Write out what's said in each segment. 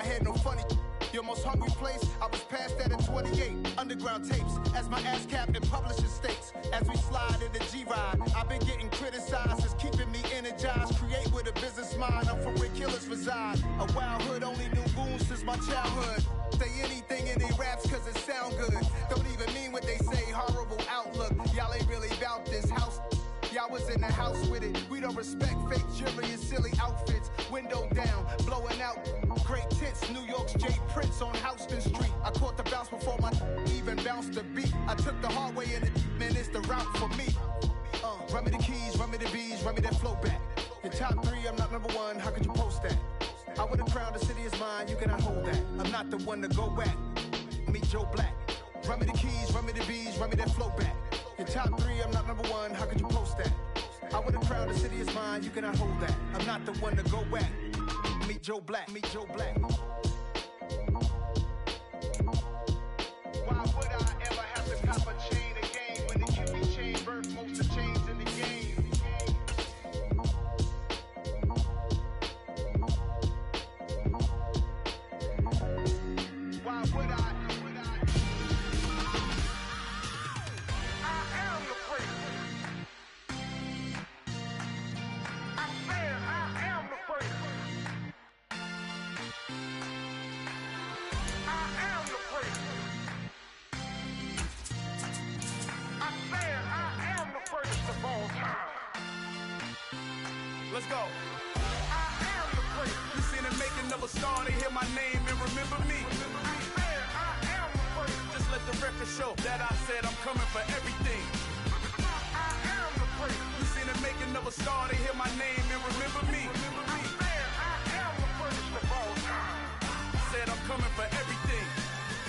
my head, no funny. Your most hungry place, I was past that at 28. Underground tapes, as my ass cap in publishing states. As we slide in the G-Ride, I've been getting criticized. It's keeping me energized. Create with a business mind. I'm from where killers reside. A wild hood, only knew goons since my childhood. Say anything in they raps cause it sound good. Don't even mean what they say, horrible outlook. Y'all ain't really about this house. Y'all was in the house with it. We don't respect fake jewelry and silly outfits. Window down, blowing out. Great tits, New York's J. Prince on Houston Street. I caught the bounce before my even bounced the beat. I took the hard way in it, man, it's the route for me. Run me the keys, run me the bees, run me that flow back. Your top 3, I'm not number 1, how could you post that? I would've crowned the city is mine, you cannot hold that. I'm not the one to go back. Meet Joe Black. Run me the keys, run me the bees, run me that flow back. Your top 3, I'm not number 1, how could you post that? I would've crowned the city is mine, you cannot hold that. I'm not the one to go back. Meet Joe Black, meet Joe Black. Why would I ever have to cop a chain again when the QB chain birthed most of chains in the game? Why would I? I am the prince. I said I am the prince. I am the prince. I said I am the greatest of all time. Let's go. I am the prince. You seen it making of a star, they hear my name and remember me. I said I am the prince. Just let the record show that I said I'm coming for everything. I am the prince. You seen it making of a star, they hear my name and remember me. I said I am the greatest of all time. Said I'm coming for everything.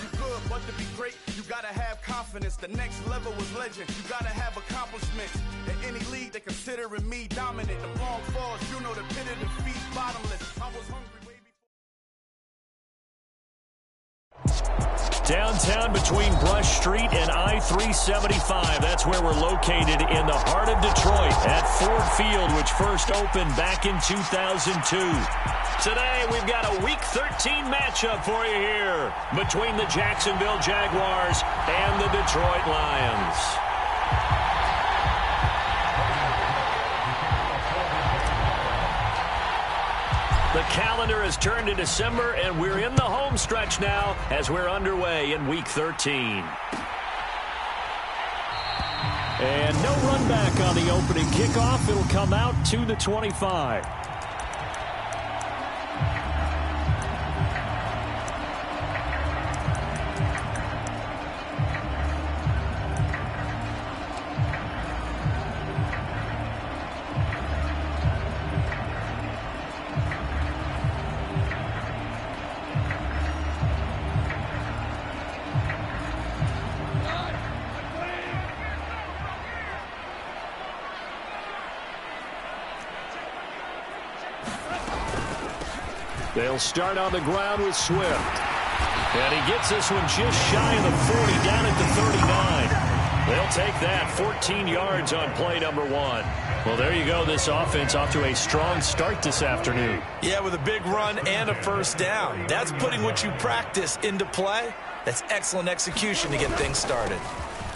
You good, but to be great, you gotta have confidence. The next level was legend. You gotta have accomplishments. In any league, they considering me dominant. The wrong falls, you know the pit of defeat, bottomless. I was hungry way before. Downtown between Brush Street and I-375. That's where we're located in the heart of Detroit at Ford Field, which first opened back in 2002. Today, we've got a Week 13 matchup for you here between the Jacksonville Jaguars and the Detroit Lions. The calendar has turned to December, and we're in the home stretch now as we're underway in Week 13. And no run back on the opening kickoff. It'll come out to the 25. They'll start on the ground with Swift. And he gets this one just shy of the 40, down at the 39. They'll take that, 14 yards on play number 1. Well, there you go. This offense off to a strong start this afternoon. Yeah, with a big run and a first down. That's putting what you practice into play. That's excellent execution to get things started.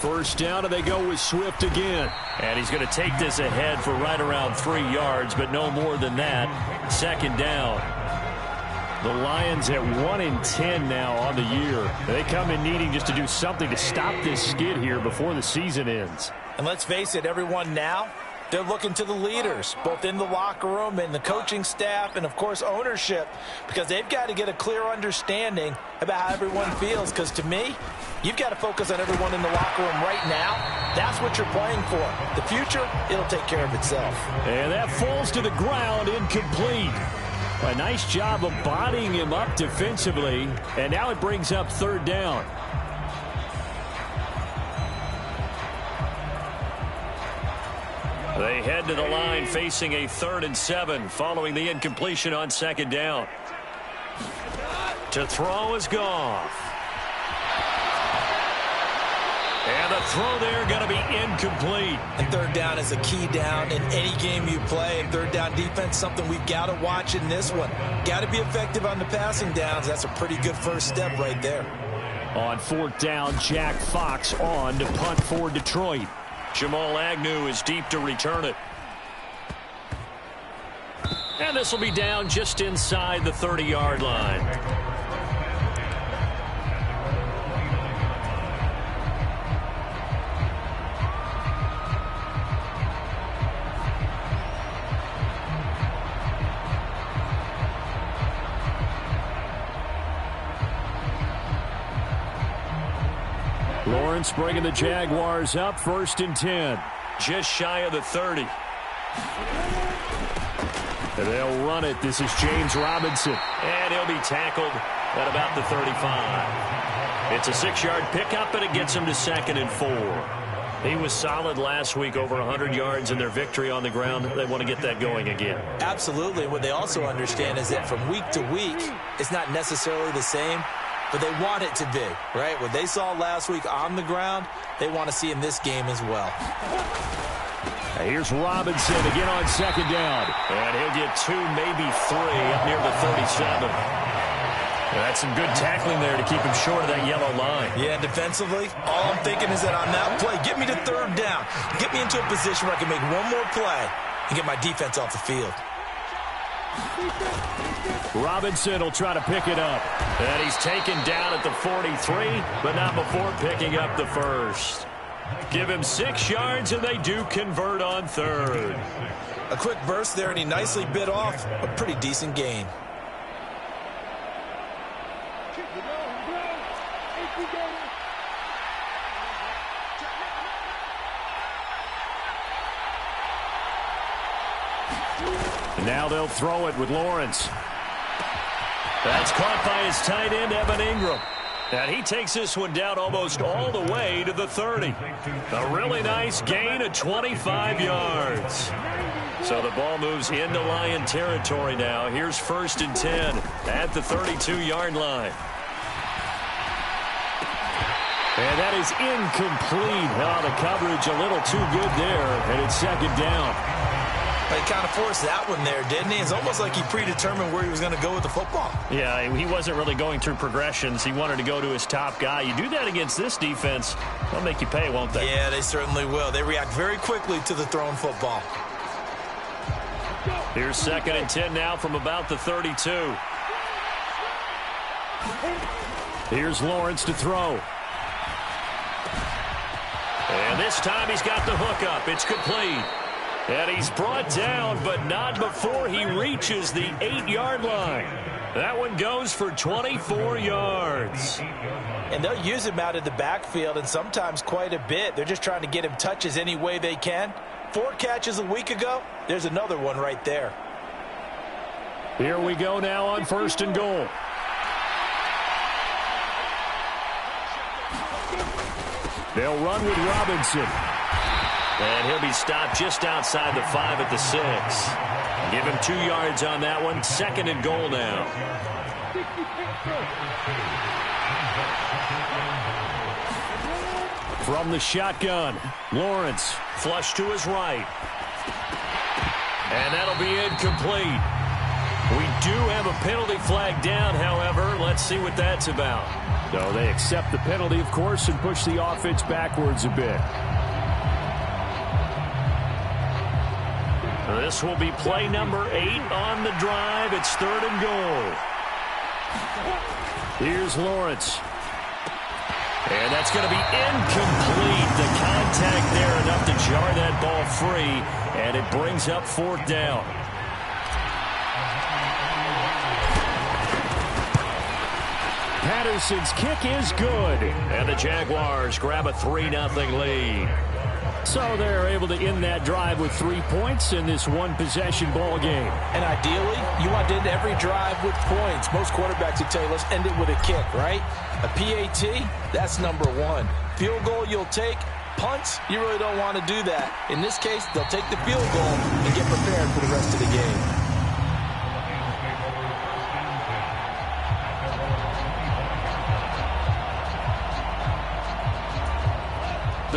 First down, and they go with Swift again. And he's going to take this ahead for right around 3 yards, but no more than that. Second down. The Lions at 1-10 now on the year. They come in needing just to do something to stop this skid here before the season ends. And let's face it, everyone now, they're looking to the leaders, both in the locker room and the coaching staff and, of course, ownership, because they've got to get a clear understanding about how everyone feels. Because to me, you've got to focus on everyone in the locker room right now. That's what you're playing for. The future, it'll take care of itself. And that falls to the ground, incomplete. A nice job of bodying him up defensively, and now it brings up third down. They head to the line facing a 3rd and 7 following the incompletion on second down. To throw is Goff. And the throw there going to be incomplete. And third down is a key down in any game you play. And third down defense, something we've got to watch in this one. Got to be effective on the passing downs. That's a pretty good first step right there. On fourth down, Jack Fox on to punt for Detroit. Jamal Agnew is deep to return it. And this will be down just inside the 30-yard line. Lawrence bringing the Jaguars up, 1st and 10. Just shy of the 30. And they'll run it. This is James Robinson. And he'll be tackled at about the 35. It's a 6-yard pickup, and it gets him to 2nd and 4. He was solid last week, over 100 yards in their victory on the ground. They want to get that going again. Absolutely. What they also understand is that from week to week, it's not necessarily the same, but they want it to be, right? What they saw last week on the ground, they want to see in this game as well. Here's Robinson again on 2nd down. And he'll get 2, maybe 3 up near the 37. That's some good tackling there to keep him short of that yellow line. Yeah, defensively, all I'm thinking is that on that play, get me to third down. Get me into a position where I can make one more play and get my defense off the field. Robinson will try to pick it up. And he's taken down at the 43, but not before picking up the first. Give him 6 yards, and they do convert on 3rd. A quick burst there, and he nicely bit off a pretty decent gain. And now they'll throw it with Lawrence. That's caught by his tight end, Evan Ingram. And he takes this one down almost all the way to the 30. A really nice gain of 25 yards. So the ball moves into Lion territory now. Here's 1st and 10 at the 32-yard line. And that is incomplete. Oh, the coverage a little too good there, and it's 2nd down. He kind of forced that one there, didn't he? It's almost like he predetermined where he was going to go with the football. Yeah, he wasn't really going through progressions. He wanted to go to his top guy. You do that against this defense, they'll make you pay, won't they? Yeah, they certainly will. They react very quickly to the thrown football. Here's 2nd and 10 now from about the 32. Here's Lawrence to throw. And this time he's got the hook up. It's complete. And he's brought down, but not before he reaches the 8-yard line. That one goes for 24 yards. And they'll use him out of the backfield, and sometimes quite a bit. They're just trying to get him touches any way they can. 4 catches a week ago. There's another one right there. Here we go now on 1st and goal. They'll run with Robinson. And he'll be stopped just outside the 5 at the 6. Give him 2 yards on that one. 2nd and goal now. From the shotgun, Lawrence flush to his right. And that'll be incomplete. We do have a penalty flag down, however. Let's see what that's about. So they accept the penalty, of course, and push the offense backwards a bit. This will be play number 8 on the drive. It's 3rd and goal. Here's Lawrence. And that's going to be incomplete. The contact there enough to jar that ball free. And it brings up 4th down. Patterson's kick is good. And the Jaguars grab a 3-0 lead. So they're able to end that drive with 3 points in this one-possession ball game. And ideally, you want to end every drive with points. Most quarterbacks would tell you, let's end it with a kick, right? A PAT, that's number 1. Field goal you'll take. Punts, you really don't want to do that. In this case, they'll take the field goal and get prepared for the rest of the game.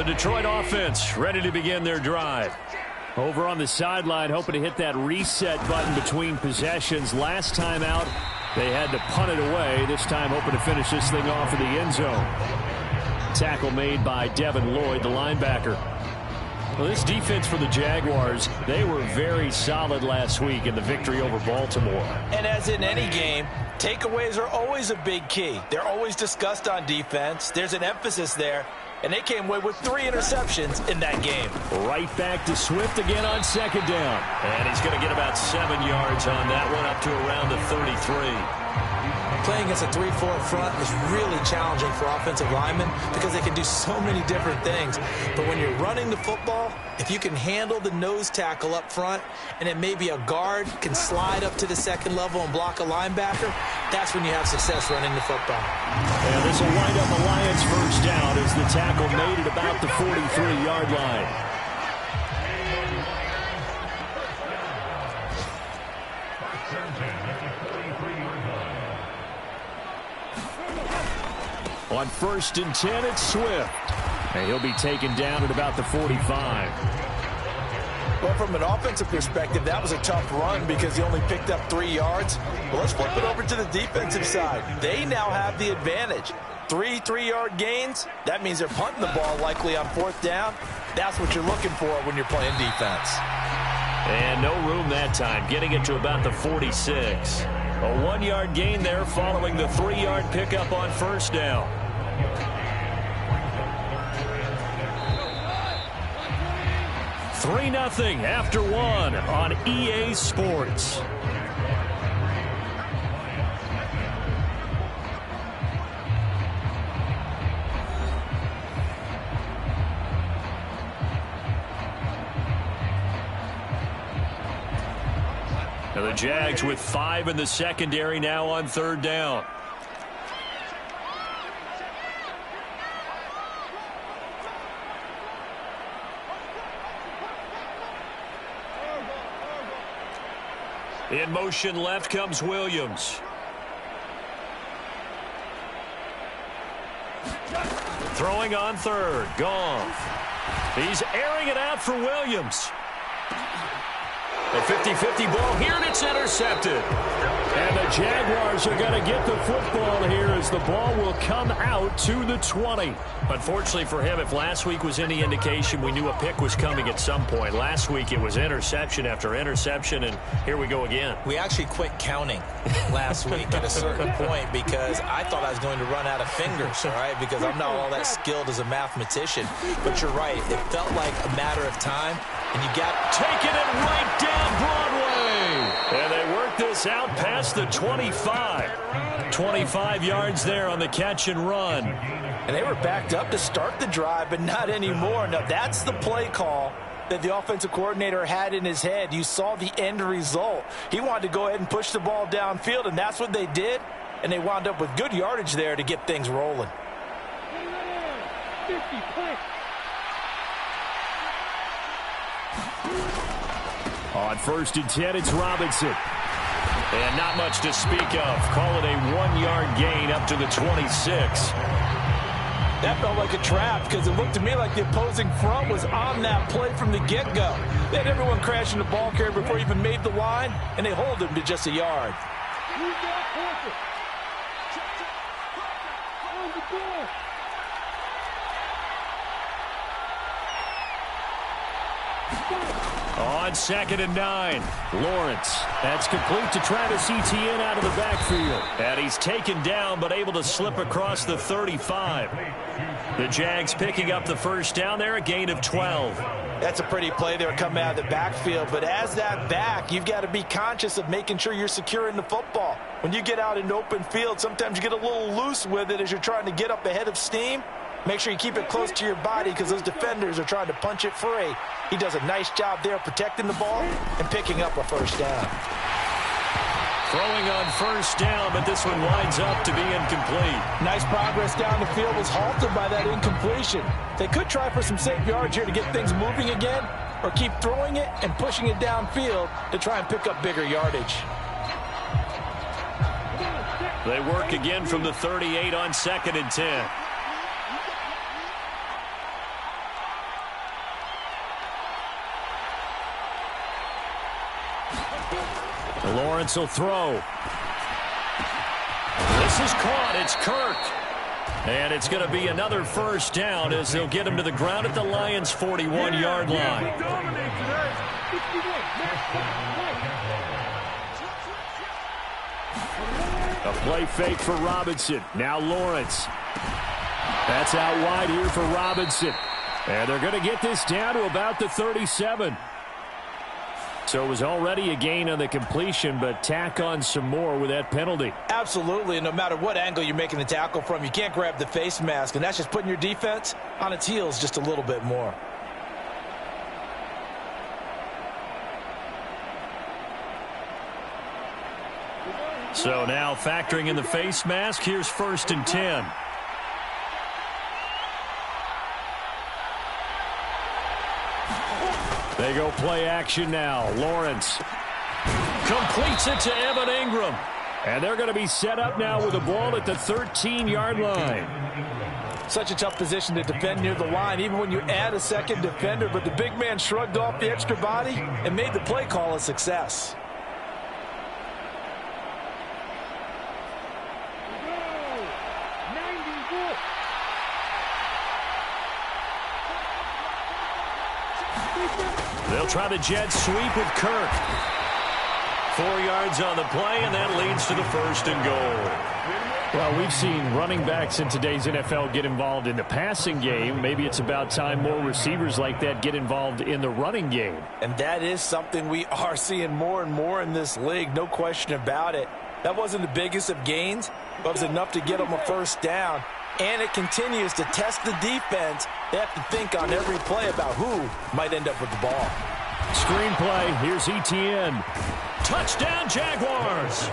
The Detroit offense ready to begin their drive. Over on the sideline, hoping to hit that reset button between possessions. Last time out, they had to punt it away. This time, hoping to finish this thing off in the end zone. Tackle made by Devin Lloyd, the linebacker. Well, this defense for the Jaguars, they were very solid last week in the victory over Baltimore. And as in any game, takeaways are always a big key. They're always discussed on defense. There's an emphasis there. And they came away with 3 interceptions in that game. Right back to Swift again on second down. And he's going to get about 7 yards on that one, up to around the 33. Playing against a 3-4 front is really challenging for offensive linemen because they can do so many different things. But when you're running the football, if you can handle the nose tackle up front and then maybe a guard can slide up to the second level and block a linebacker, that's when you have success running the football. And this will wind up a Lions first down as the tackle made at about the 43-yard line. On 1st and 10, it's Swift. And he'll be taken down at about the 45. Well, from an offensive perspective, that was a tough run because he only picked up 3 yards. Well, let's flip it over to the defensive side. They now have the advantage. 3 3-yard gains. That means they're punting the ball likely on 4th down. That's what you're looking for when you're playing defense. And no room that time, getting it to about the 46. A 1-yard gain there following the 3-yard pickup on 1st down. $3-0 after 1 on EA Sports. Now the Jags with 5 in the secondary now on 3rd down. In motion left comes Williams. Throwing on 3rd. Goff. He's airing it out for Williams. A 50-50 ball here, and it's intercepted. And the Jaguars are going to get the football here as the ball will come out to the 20. Unfortunately for him, if last week was any indication, we knew a pick was coming at some point. Last week it was interception after interception, and here we go again. We actually quit counting last week at a certain point because I thought I was going to run out of fingers, all right, because I'm not all that skilled as a mathematician. But you're right. It felt like a matter of time, and you got taking it right down Broadway. And they work this out past the 25. 25 yards there on the catch and run. And they were backed up to start the drive, but not anymore. Now, that's the play call that the offensive coordinator had in his head. You saw the end result. He wanted to go ahead and push the ball downfield, and that's what they did. And they wound up with good yardage there to get things rolling. On 1st and 10, it's Robinson. And not much to speak of. Call it a 1-yard gain up to the 26. That felt like a trap because it looked to me like the opposing front was on that play from the get-go. They had everyone crashing the ball carrier before he even made the line, and they hold him to just a yard. On 2nd and 9, Lawrence. That's complete to Travis Etienne out of the backfield. And he's taken down but able to slip across the 35. The Jags picking up the first down there, a gain of 12. That's a pretty play there coming out of the backfield. But as that back, you've got to be conscious of making sure you're securing the football. When you get out in open field, sometimes you get a little loose with it as you're trying to get up ahead of steam. Make sure you keep it close to your body because those defenders are trying to punch it free. He does a nice job there protecting the ball and picking up a first down. Throwing on 1st down, but this one winds up to be incomplete. Nice progress down the field was halted by that incompletion. They could try for some safe yards here to get things moving again, or keep throwing it and pushing it downfield to try and pick up bigger yardage. They work again from the 38 on 2nd and 10. Lawrence will throw. This is caught. It's Kirk. And it's going to be another first down as they'll get him to the ground at the Lions' 41-yard line. A play fake for Robinson. Now Lawrence. That's out wide here for Robinson. And they're going to get this down to about the 37. So it was already a gain on the completion, but tack on some more with that penalty. Absolutely, and no matter what angle you're making the tackle from, you can't grab the face mask, and that's just putting your defense on its heels just a little bit more. So now factoring in the face mask, here's 1st and 10. They go play action now. Lawrence completes it to Evan Ingram. And they're going to be set up now with the ball at the 13-yard line. Such a tough position to defend near the line, even when you add a second defender. But the big man shrugged off the extra body and made the play call a success. They'll try the jet sweep with Kirk. 4 yards on the play, and that leads to the 1st and goal. Well, we've seen running backs in today's NFL get involved in the passing game. Maybe it's about time more receivers like that get involved in the running game. And that is something we are seeing more and more in this league, no question about it. That wasn't the biggest of gains, but it was enough to get them a first down. And it continues to test the defense. They have to think on every play about who might end up with the ball. Screenplay, here's Etienne. Touchdown, Jaguars!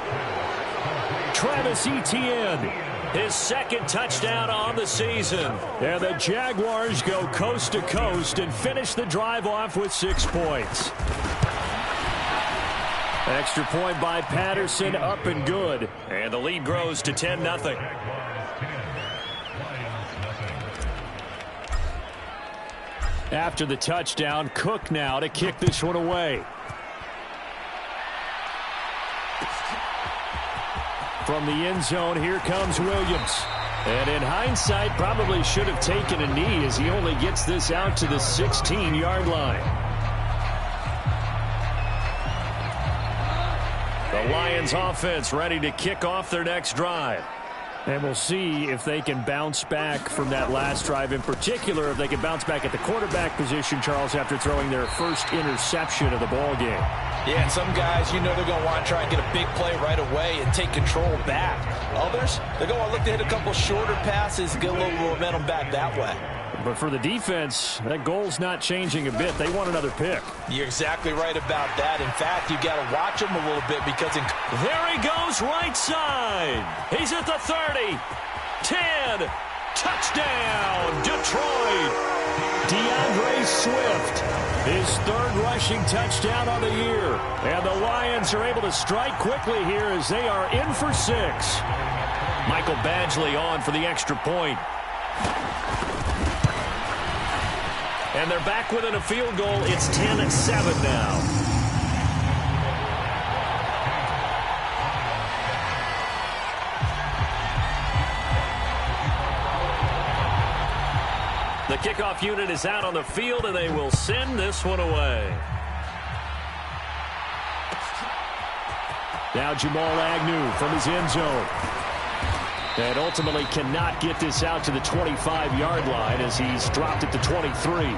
Travis Etienne, his 2nd touchdown on the season. And the Jaguars go coast to coast and finish the drive off with 6 points. Extra point by Patterson, up and good. And the lead grows to 10-0. After the touchdown, Cook now to kick this one away. From the end zone, here comes Williams. And in hindsight, probably should have taken a knee as he only gets this out to the 16-yard line. The Lions offense ready to kick off their next drive. And we'll see if they can bounce back from that last drive, in particular if they can bounce back at the quarterback position, Charles, after throwing their first interception of the ball game. Yeah, and some guys, you know they're going to want to try and get a big play right away and take control back. Others, they're going to look to hit a couple shorter passes and get a little momentum back that way. But for the defense, that goal's not changing a bit. They want another pick. You're exactly right about that. In fact, you've got to watch him a little bit because... There he goes, right side. He's at the 30. 10. Touchdown, Detroit. DeAndre Swift, his 3rd rushing touchdown on the year. And the Lions are able to strike quickly here as they are in for 6. Michael Badgley on for the extra point. And they're back within a field goal. It's 10-7 now. The kickoff unit is out on the field, and they will send this one away. Now Jamal Agnew from his end zone. And ultimately cannot get this out to the 25-yard line as he's dropped at the 23.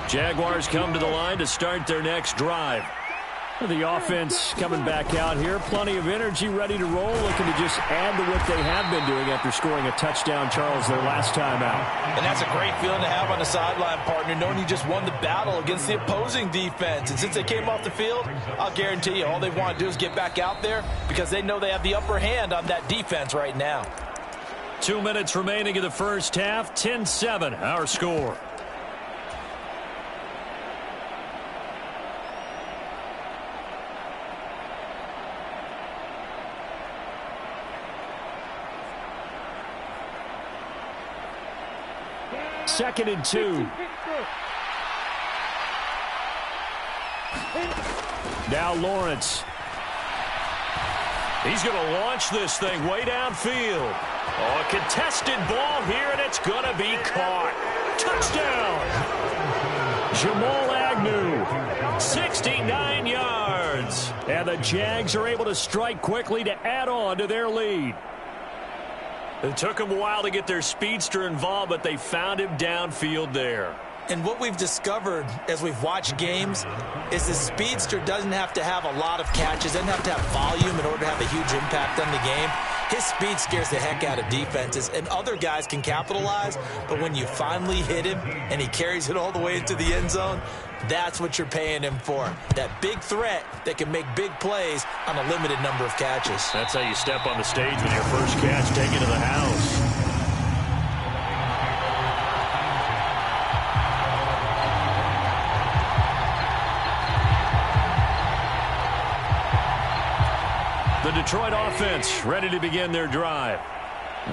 Jaguars come to the line to start their next drive. The offense coming back out here. Plenty of energy, ready to roll, looking to just add to what they have been doing after scoring a touchdown, Charles, their last time out. And that's a great feeling to have on the sideline, partner, knowing you just won the battle against the opposing defense. And since they came off the field, I'll guarantee you all they want to do is get back out there because they know they have the upper hand on that defense right now. 2 minutes remaining in the first half. 10-7, our score. 2nd and 2. Now Lawrence. He's going to launch this thing way downfield. Oh, a contested ball here, and it's going to be caught. Touchdown! Jamal Agnew, 69 yards. And the Jags are able to strike quickly to add on to their lead. It took them a while to get their speedster involved, but they found him downfield there. And what we've discovered as we've watched games is the speedster doesn't have to have a lot of catches, doesn't have to have volume in order to have a huge impact on the game. His speed scares the heck out of defenses, and other guys can capitalize, but when you finally hit him and he carries it all the way into the end zone, that's what you're paying him for. That big threat that can make big plays on a limited number of catches. That's how you step on the stage with your first catch, take it to the house. The Detroit offense ready to begin their drive.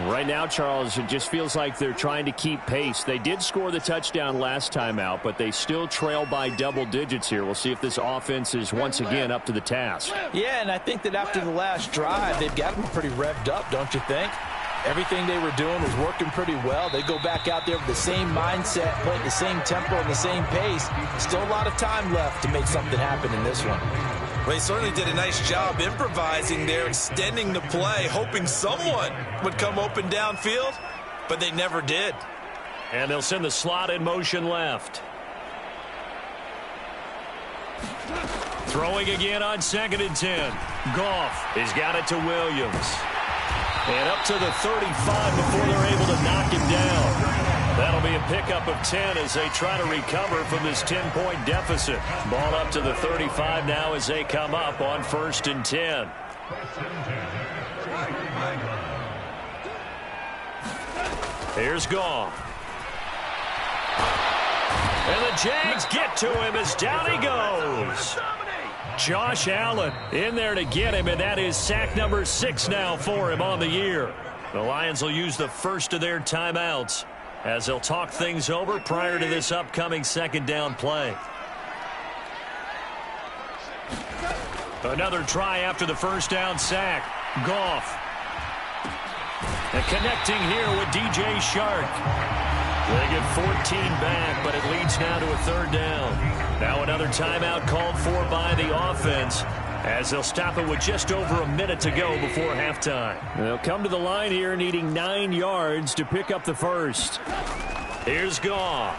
Right now, Charles, it just feels like they're trying to keep pace. They did score the touchdown last time out, but they still trail by double digits here. We'll see if this offense is once again up to the task. Yeah, and I think that after the last drive, they've got them pretty revved up, don't you think? Everything they were doing was working pretty well. They go back out there with the same mindset, playing the same tempo and the same pace. Still a lot of time left to make something happen in this one. Well, he certainly did a nice job improvising there, extending the play, hoping someone would come open downfield, but they never did. And they'll send the slot in motion left. Throwing again on 2nd and 10. Goff has got it to Williams. And up to the 35 before they're able to knock him down. That'll be a pickup of 10 as they try to recover from this 10-point deficit. Ball up to the 35 now as they come up on 1st and 10. Here's Goff. And the Jags get to him as down he goes. Josh Allen in there to get him, and that is sack number 6 now for him on the year. The Lions will use the first of their timeouts as they'll talk things over prior to this upcoming 2nd down play. Another try after the 1st down sack. Goff. And connecting here with DJ Chark. They get 14 back, but it leads now to a 3rd down. Now another timeout called for by the offense as they'll stop it with just over a minute to go before halftime. They'll come to the line here needing 9 yards to pick up the first. Here's Goff.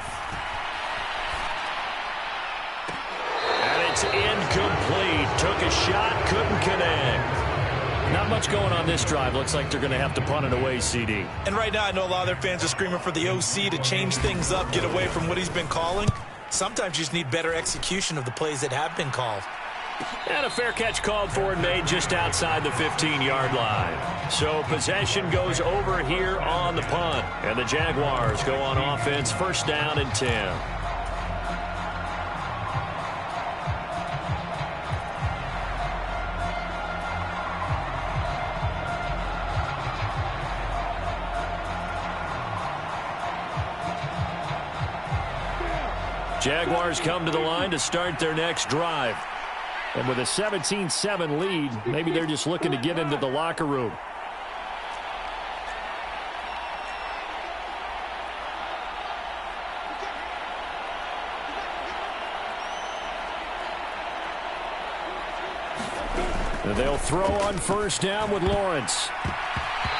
And it's incomplete. Took a shot, couldn't connect. Not much going on this drive. Looks like they're going to have to punt it away, CD. And right now I know a lot of their fans are screaming for the OC to change things up, get away from what he's been calling. Sometimes you just need better execution of the plays that have been called. And a fair catch called for and made just outside the 15-yard line. So possession goes over here on the punt. And the Jaguars go on offense, 1st down and 10. Jaguars come to the line to start their next drive. And with a 17-7 lead, maybe they're just looking to get into the locker room. And they'll throw on 1st down with Lawrence.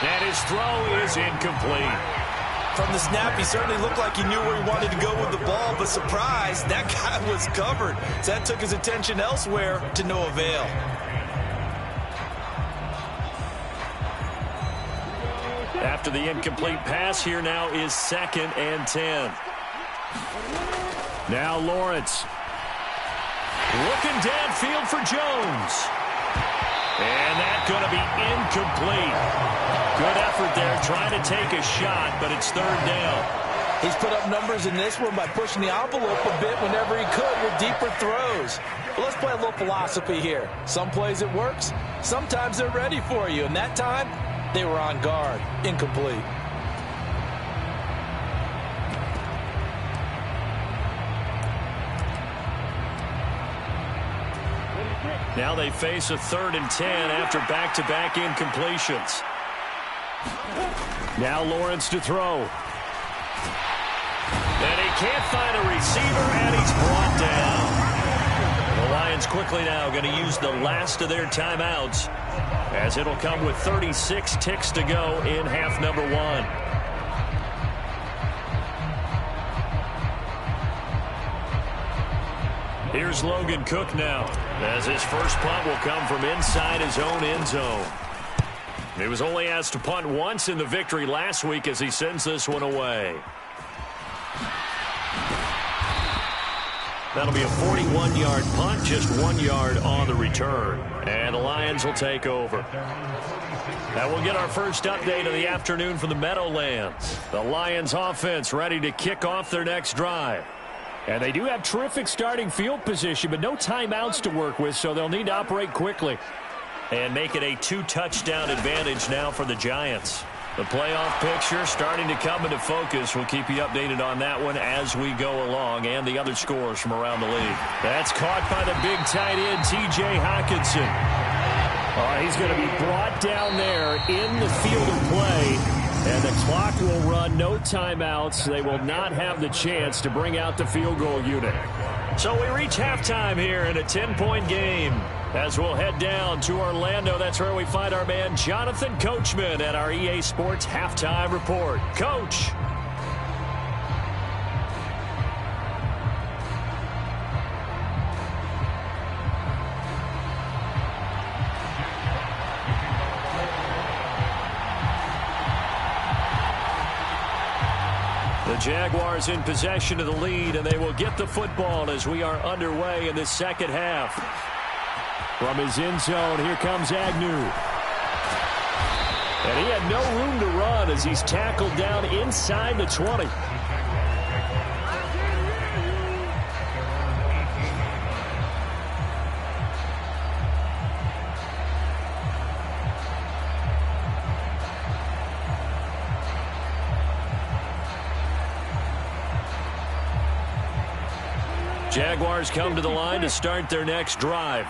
And his throw is incomplete. From the snap, he certainly looked like he knew where he wanted to go with the ball, but surprise, that guy was covered. So that took his attention elsewhere to no avail. After the incomplete pass, here now is 2nd and 10. Now Lawrence. Looking downfield for Jones. And that's going to be incomplete. Good effort there, trying to take a shot, but it's 3rd down. He's put up numbers in this one by pushing the envelope a bit whenever he could with deeper throws. But let's play a little philosophy here. Some plays it works, sometimes they're ready for you, and that time they were on guard. Incomplete. Now they face a 3rd and 10 after back-to-back incompletions. Now Lawrence to throw. And he can't find a receiver, and he's brought down. The Lions quickly now going to use the last of their timeouts, as it'll come with 36 ticks to go in half number 1. Here's Logan Cook now, as his first punt will come from inside his own end zone. He was only asked to punt once in the victory last week as he sends this one away. That'll be a 41-yard punt, just 1 yard on the return. And the Lions will take over. Now we'll get our first update of the afternoon from the Meadowlands. The Lions offense ready to kick off their next drive. And they do have terrific starting field position, but no timeouts to work with, so they'll need to operate quickly. And make it a 2-touchdown advantage now for the Giants. The playoff picture starting to come into focus. We'll keep you updated on that one as we go along, and the other scores from around the league. That's caught by the big tight end, T.J. Hockenson. He's going to be brought down there in the field of play, and the clock will run, no timeouts. They will not have the chance to bring out the field goal unit. So we reach halftime here in a 10-point game. As we'll head down to Orlando, that's where we find our man Jonathan Coachman at our EA Sports Halftime Report. Coach. The Jaguars in possession of the lead, and they will get the football as we are underway in the second half. From his end zone, here comes Agnew. And he had no room to run as he's tackled down inside the 20. Jaguars come to the line to start their next drive.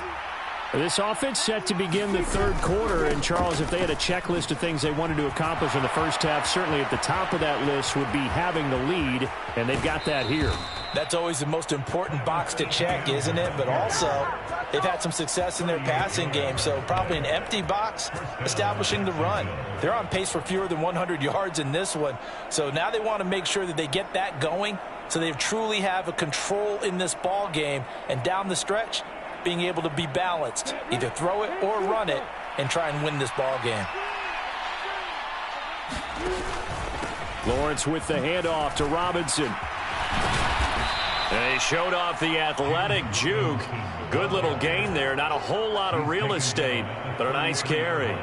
This offense set to begin the third quarter, and Charles, if they had a checklist of things they wanted to accomplish in the first half, certainly at the top of that list would be having the lead, and they've got that here. That's always the most important box to check, isn't it? But also, they've had some success in their passing game, so probably an empty box establishing the run. They're on pace for fewer than 100 yards in this one, so now they want to make sure that they get that going so they truly have a control in this ball game, and down the stretch, being able to be balanced, either throw it or run it, and try and win this ball game. Lawrence with the handoff to Robinson. And he showed off the athletic juke. Good little gain there. Not a whole lot of real estate, but a nice carry.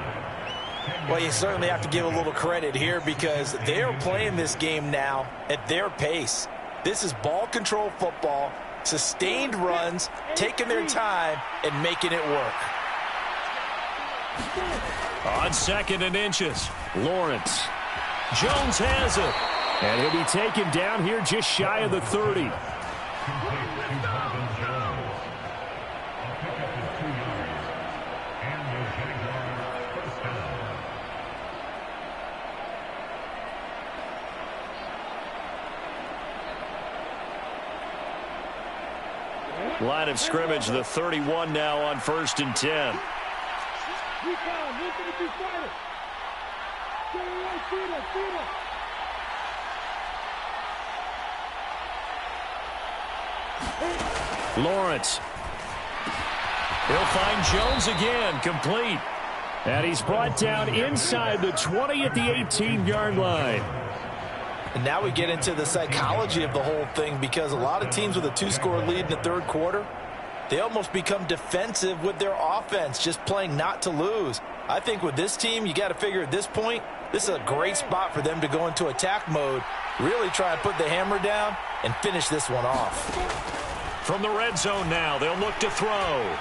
Well, you certainly have to give a little credit here because they are playing this game now at their pace. This is ball control football. Sustained runs, taking their time, and making it work. On 2nd and inches, Lawrence. Jones has it. And he'll be taken down here just shy of the 30. Line of scrimmage, the 31 now on 1st and 10. Lawrence. He'll find Jones again, complete. And he's brought down inside the 20 at the 18-yard line. And now we get into the psychology of the whole thing because a lot of teams with a 2-score lead in the third quarter, they almost become defensive with their offense, just playing not to lose. I think with this team, you got to figure at this point, this is a great spot for them to go into attack mode, really try and put the hammer down and finish this one off. From the red zone now, they'll look to throw.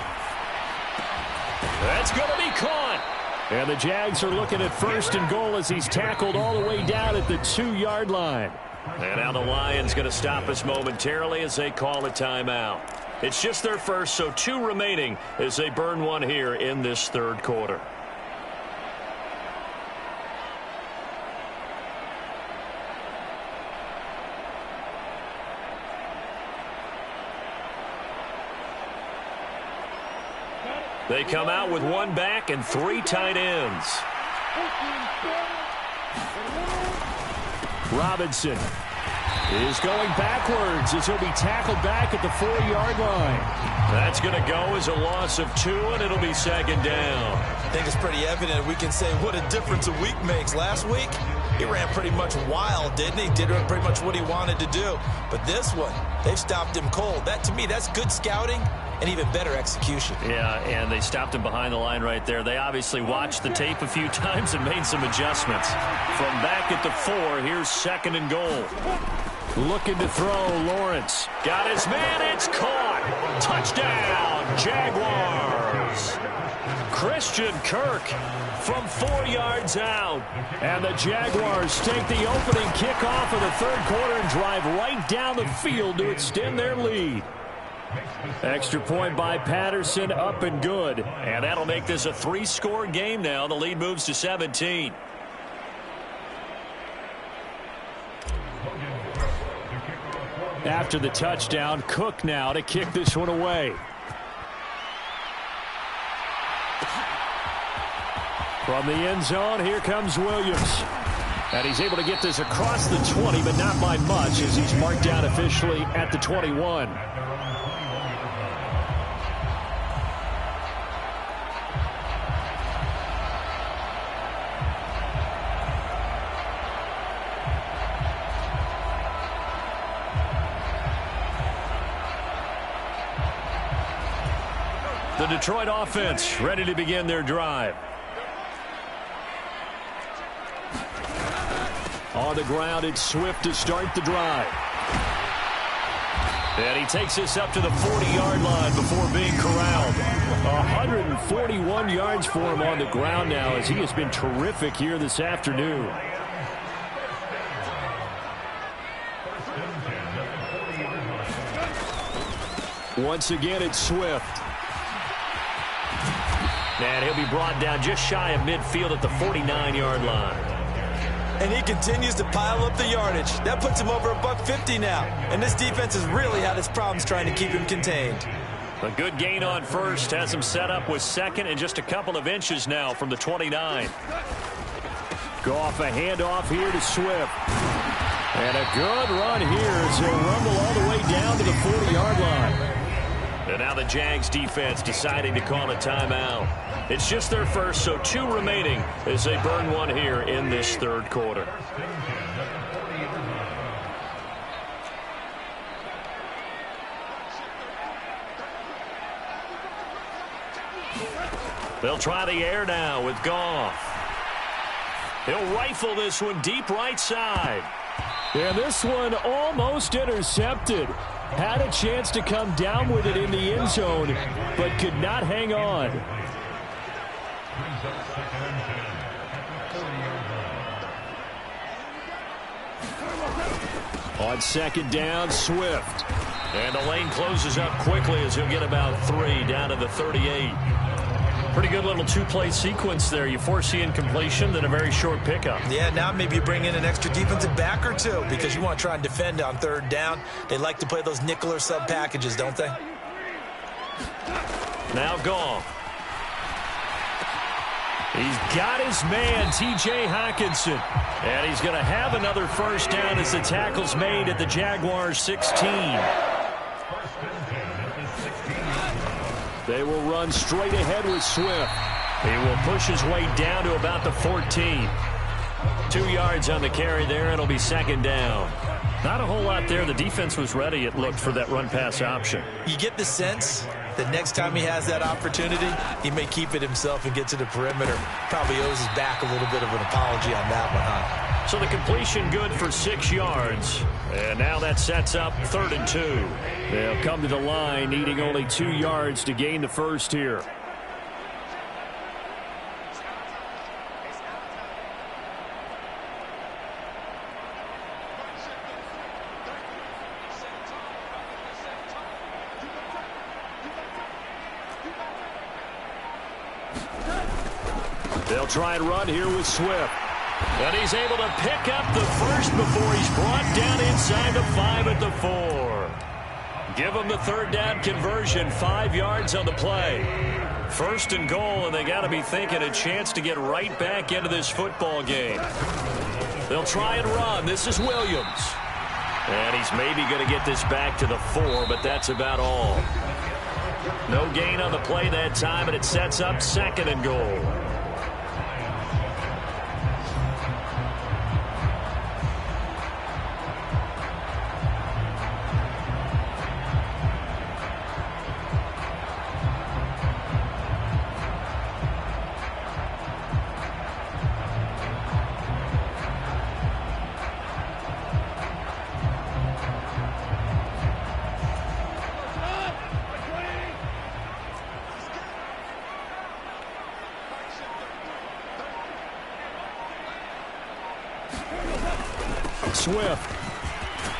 That's going to be caught. And the Jags are looking at 1st and goal as he's tackled all the way down at the 2-yard line. And now the Lions going to stop us momentarily as they call a timeout. It's just their first, so 2 remaining as they burn one here in this third quarter. They come out with 1 back and 3 tight ends. Robinson is going backwards as he'll be tackled back at the 4-yard line. That's going to go as a loss of 2, and it'll be second down. I think it's pretty evident we can say what a difference a week makes. Last week, he ran pretty much wild, didn't he? Did pretty much what he wanted to do. But this one, they've stopped him cold. That, to me, that's good scouting and even better execution. Yeah, and they stopped him behind the line right there. They obviously watched the tape a few times and made some adjustments. From back at the 4, here's second and goal. Looking to throw, Lawrence. Got his man, it's caught. Touchdown, Jaguars. Christian Kirk from 4 yards out. And the Jaguars take the opening kickoff of the third quarter and drive right down the field to extend their lead. Extra point by Patterson, up and good. And that'll make this a 3-score game now. The lead moves to 17. After the touchdown, Cook now to kick this one away. From the end zone, here comes Williams. And he's able to get this across the 20, but not by much as he's marked down officially at the 21. The Detroit offense ready to begin their drive. On the ground, it's Swift to start the drive. And he takes this up to the 40-yard line before being corralled. 141 yards for him on the ground now as he has been terrific here this afternoon. Once again, it's Swift. And he'll be brought down just shy of midfield at the 49-yard line. And he continues to pile up the yardage. That puts him over $150 now. And this defense has really had its problems trying to keep him contained. A good gain on first has him set up with second and just a couple of inches now from the 29. Goff a handoff here to Swift. And a good run here as he'll rumble all the way down to the 40-yard line. And now the Jags defense deciding to call a timeout. It's just their first, so 2 remaining as they burn one here in this third quarter. They'll try the air now with Goff. He'll rifle this one deep right side. And this one almost intercepted. Had a chance to come down with it in the end zone, but could not hang on. On second down, Swift. And the lane closes up quickly as he'll get about 3 down to the 38. Pretty good little 2-play sequence there. You foresee incompletion, then a very short pickup. Yeah, now maybe you bring in an extra defensive back or 2 because you want to try and defend on third down. They like to play those nickel or sub packages, don't they? Now Goff. He's got his man, T.J. Hockenson. And he's going to have another first down as the tackle's made at the Jaguars 16. They will run straight ahead with Swift. He will push his way down to about the 14. 2 yards on the carry there, and it'll be second down. Not a whole lot there. The defense was ready, it looked, for that run-pass option. You get the sense that next time he has that opportunity, he may keep it himself and get to the perimeter. Probably owes his back a little bit of an apology on that one, huh? So the completion good for 6 yards. And now that sets up 3rd and 2. They'll come to the line needing only 2 yards to gain the first here. They'll try and run here with Swift. And he's able to pick up the first before he's brought down inside the 5 at the 4. Give them the third down conversion, 5 yards on the play. First and goal, and they got to be thinking a chance to get right back into this football game. They'll try and run. This is Williams. And he's maybe going to get this back to the 4, but that's about all. No gain on the play that time, and it sets up second and goal. Swift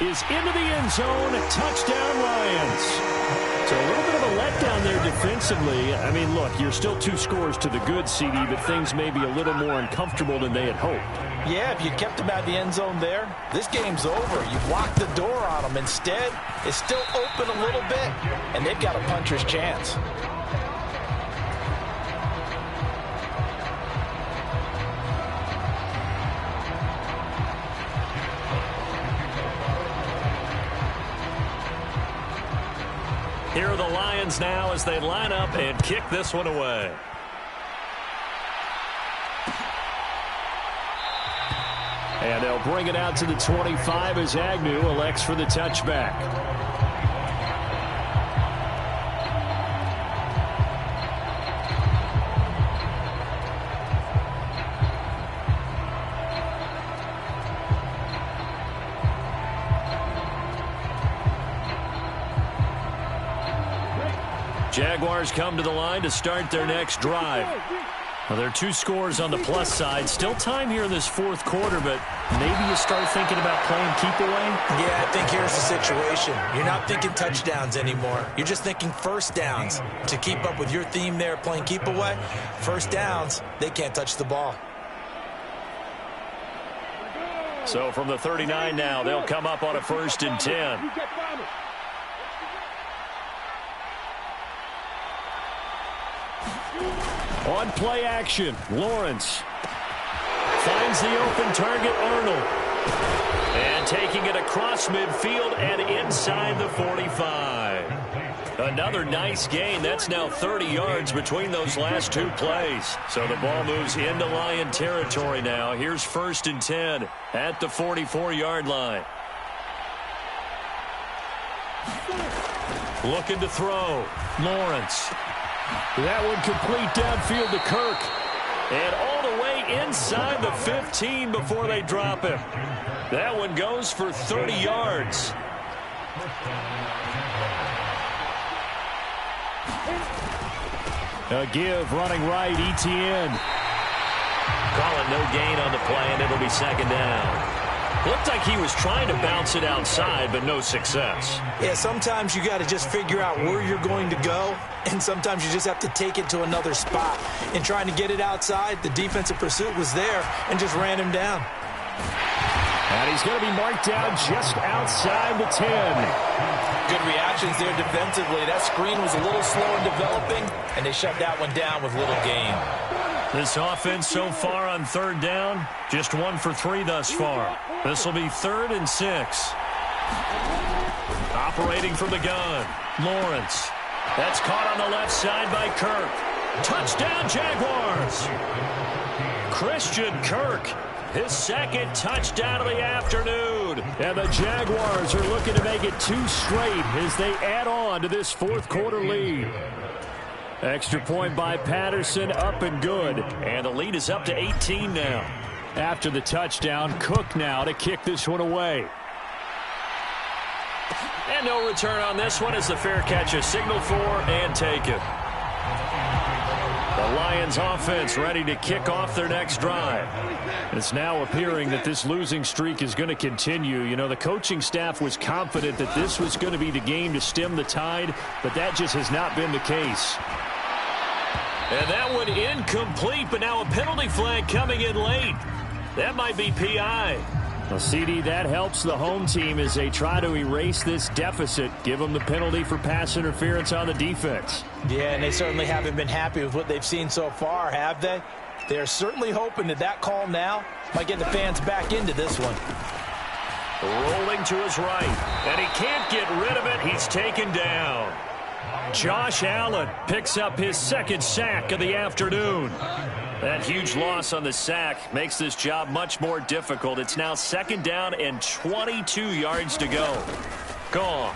is into the end zone. Touchdown, Lions. So a little bit of a letdown there defensively. I mean, look, you're still 2 scores to the good, CD, but things may be a little more uncomfortable than they had hoped. Yeah, if you kept them out of the end zone there, this game's over. You've locked the door on them. Instead, it's still open a little bit, and they've got a puncher's chance. Here are the Lions now as they line up and kick this one away. And they'll bring it out to the 25 as Agnew elects for the touchback. Jaguars come to the line to start their next drive. Well, there are 2 scores on the plus side. Still time here in this 4th quarter, but maybe you start thinking about playing keep away? Yeah, I think here's the situation. You're not thinking touchdowns anymore. You're just thinking first downs. To keep up with your theme there, playing keep away, first downs, they can't touch the ball. So from the 39 now, they'll come up on a 1st and 10. On play action, Lawrence finds the open target, Arnold. And taking it across midfield and inside the 45. Another nice gain. That's now 30 yards between those last 2 plays. So the ball moves into Lion territory now. Here's 1st and 10 at the 44-yard line. Looking to throw, Lawrence. That one complete downfield to Kirk. And all the way inside the 15 before they drop him. That one goes for 30 yards. A give running right, Etienne. Calling no gain on the play, and it'll be 2nd down. Looked like he was trying to bounce it outside, but no success. Yeah, sometimes you got to just figure out where you're going to go, and sometimes you just have to take it to another spot. In trying to get it outside, the defensive pursuit was there and just ran him down. And he's going to be marked down just outside the 10. Good reactions there defensively. That screen was a little slow in developing, and they shut that one down with little gain. This offense so far on 3rd down, just 1 for 3 thus far. This will be 3rd and 6. Operating from the gun, Lawrence. That's caught on the left side by Kirk. Touchdown, Jaguars! Christian Kirk, his 2nd touchdown of the afternoon. And the Jaguars are looking to make it 2 straight as they add on to this 4th quarter lead. Extra point by Patterson, up and good. And the lead is up to 18 now. After the touchdown, Cook now to kick this one away. And no return on this one as the fair catch is signaled for and taken. The Lions offense ready to kick off their next drive. It's now appearing that this losing streak is going to continue. You know, the coaching staff was confident that this was going to be the game to stem the tide, but that just has not been the case. And that one incomplete, but now a penalty flag coming in late. That might be PI. Well, CD, that helps the home team as they try to erase this deficit. Give them the penalty for pass interference on the defense. Yeah, and they certainly haven't been happy with what they've seen so far, have they? They're certainly hoping that call now might get the fans back into this one. Rolling to his right, and he can't get rid of it. He's taken down. Josh Allen picks up his second sack of the afternoon. That huge loss on the sack makes this job much more difficult. It's now 2nd down and 22 yards to go. Gone.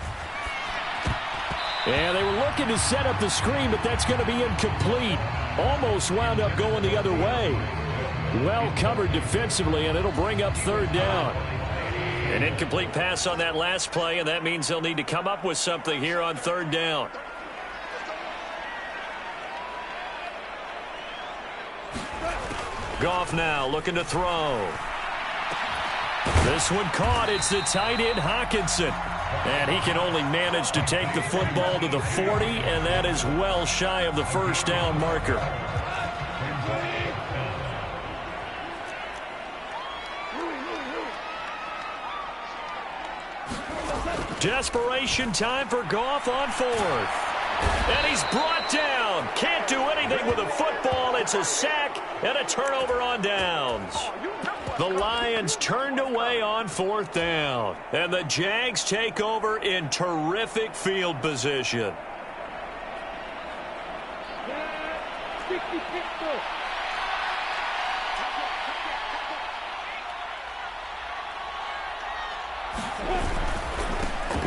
And they were looking to set up the screen, but that's going to be incomplete. Almost wound up going the other way. Well covered defensively, and it'll bring up 3rd down. An incomplete pass on that last play, and that means they'll need to come up with something here on 3rd down. Goff now looking to throw. This one caught. It's the tight end Hockenson. And he can only manage to take the football to the 40, and that is well shy of the 1st down marker. Desperation time for Goff on 4th. And he's brought down. Can't do anything with a football. It's a sack and a turnover on downs. The Lions turned away on 4th down. And the Jags take over in terrific field position.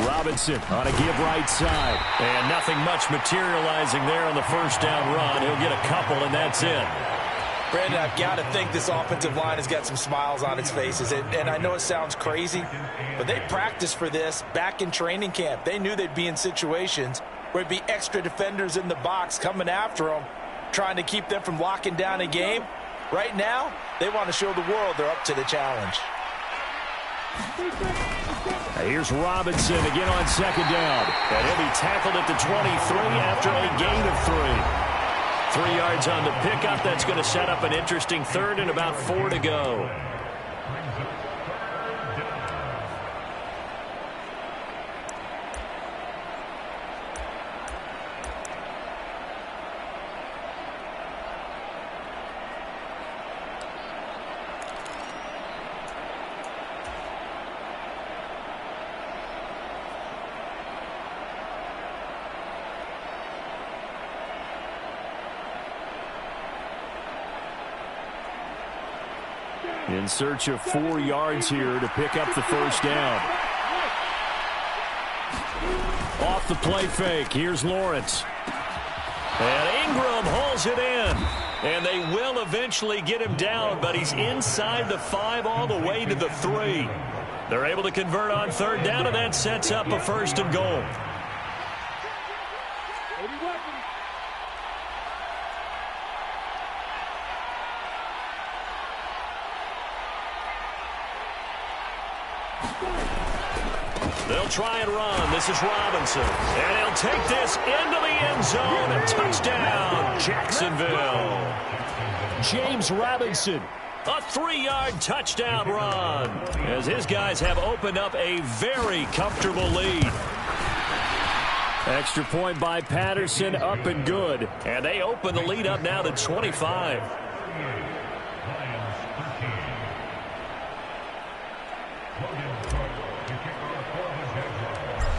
Robinson on a give right side. And nothing much materializing there on the 1st down run. He'll get a couple, and that's it. Brandon, I've got to think this offensive line has got some smiles on its faces. And I know it sounds crazy, but they practiced for this back in training camp. They knew they'd be in situations where there'd be extra defenders in the box coming after them, trying to keep them from locking down a game. Right now, they want to show the world they're up to the challenge. Here's Robinson again on 2nd down. And he'll be tackled at the 23 after a gain of 3. 3 yards on the pickup. That's going to set up an interesting 3rd and about 4 to go. In search of 4 yards here to pick up the 1st down. Off the play fake. Here's Lawrence. And Ingram hauls it in. And they will eventually get him down, but he's inside the 5 all the way to the 3. They're able to convert on 3rd down, and that sets up a 1st and goal. They'll try and run. This is Robinson. And he'll take this into the end zone. A touchdown, Jacksonville. James Robinson. A 3-yard touchdown run as his guys have opened up a very comfortable lead. Extra point by Patterson, up and good. And they open the lead up now to 25.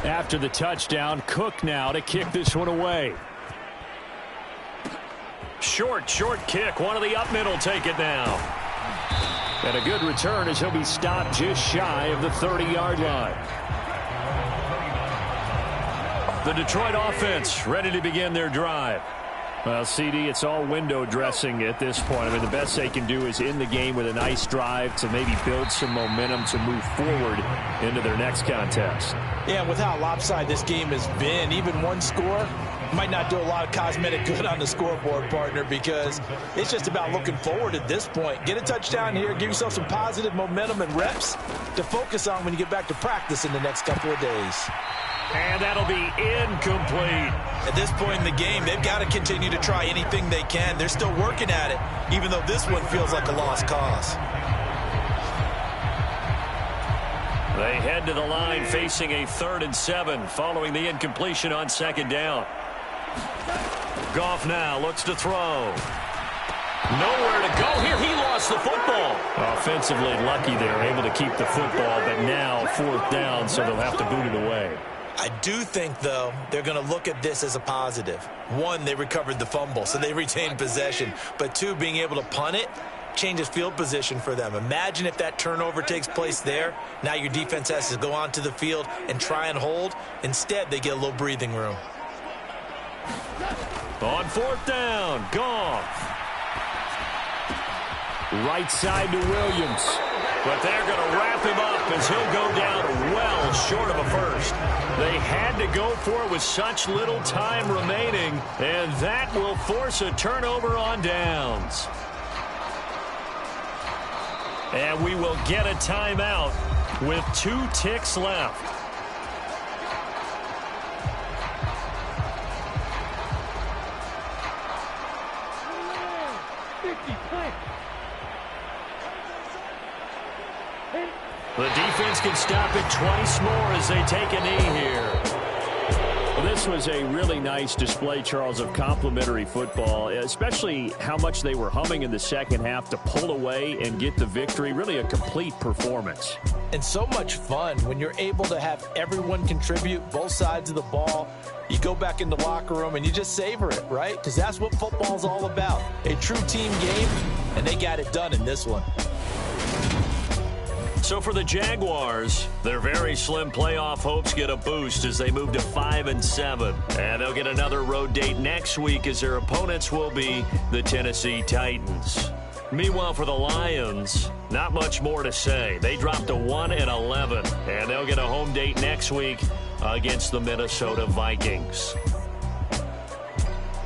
After the touchdown, Cook now to kick this one away. Short kick. One of the up middle take it now. And a good return as he'll be stopped just shy of the 30-yard line. The Detroit offense ready to begin their drive. Well, CD, it's all window dressing at this point. I mean, the best they can do is end the game with a nice drive to maybe build some momentum to move forward into their next contest. Yeah, and with how lopsided this game has been, even one score might not do a lot of cosmetic good on the scoreboard, partner, because it's just about looking forward at this point. Get a touchdown here, give yourself some positive momentum and reps to focus on when you get back to practice in the next couple of days. And that'll be incomplete. At this point in the game, they've got to continue to try anything they can. They're still working at it, even though this one feels like a lost cause. They head to the line facing a 3rd and 7 following the incompletion on 2nd down. Goff now looks to throw. Nowhere to go here. He lost the football. Offensively lucky they're able to keep the football, but now 4th down, so they'll have to boot it away. I do think, though, they're going to look at this as a positive. 1, they recovered the fumble, so they retained possession. But 2, being able to punt it changes field position for them. Imagine if that turnover takes place there. Now your defense has to go onto the field and try and hold. Instead, they get a little breathing room. On 4th down, Goff. Right side to Williams. But they're going to wrap him up as he'll go down well short of a first. They had to go for it with such little time remaining, and that will force a turnover on downs. And we will get a timeout with 2 ticks left. The defense can stop it twice more as they take a knee here. Well, this was a really nice display, Charles, of complimentary football, especially how much they were humming in the second half to pull away and get the victory. Really a complete performance. And so much fun when you're able to have everyone contribute, both sides of the ball. You go back in the locker room and you just savor it, right? Because that's what football's all about. A true team game, and they got it done in this one. So for the Jaguars, their very slim playoff hopes get a boost as they move to 5 and 7. And they'll get another road date next week as their opponents will be the Tennessee Titans. Meanwhile, for the Lions, not much more to say. They dropped to 1 and 11, and they'll get a home date next week against the Minnesota Vikings.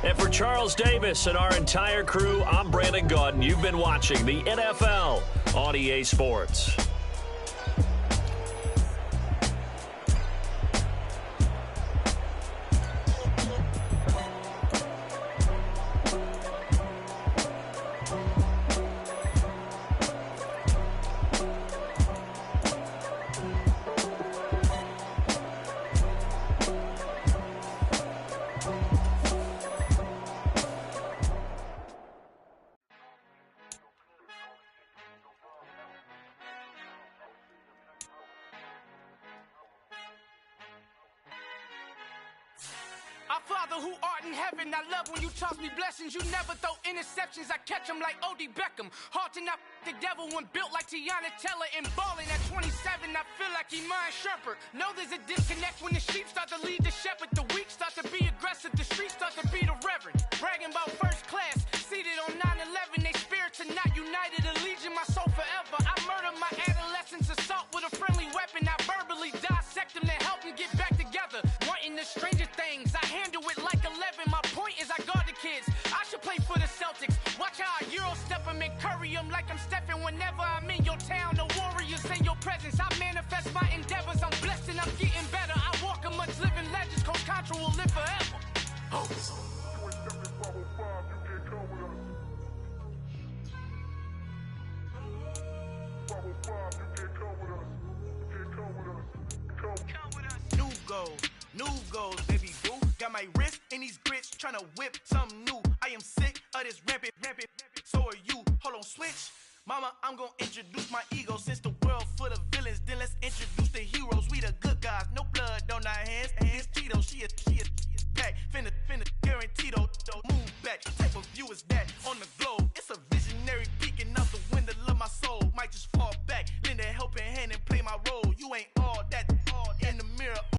And for Charles Davis and our entire crew, I'm Brandon Gaudin. You've been watching the NFL on EA Sports. Our Father who art in heaven, I love when you toss me blessings. You never throw interceptions, I catch them like O.D. Beckham. Hard to not the devil when built like Tiana Teller and balling at 27. I feel like Iman Shumpert. Know there's a disconnect when the sheep start to lead the shepherd. The weak start to be aggressive, the streets start to be the reverend. Bragging about first class, seated on 9/11. They spirits are not united, a legion, my soul forever. I murder my adolescence, assault with a friendly weapon. I verbally dissect them to help them get back together. Wanting the stranger things, I handle it like 11. My point is I guard the kids. I should play for the Celtics. Watch how I Euro step them and curry them like I'm stepping. Whenever I'm in your town, the Warriors in your presence. I manifest my endeavors. I'm blessed and I'm getting better. I walk amongst living legends. Coach Contra will live forever. New goals, baby boo. Got my wrist in these grits, tryna whip something new. I am sick of this rampant. So are you. Hold on, switch. Mama, I'm gonna introduce my ego. Since the world full of villains, then let's introduce the heroes. We the good guys, no blood on our hands. It's Tito, she is packed. Finna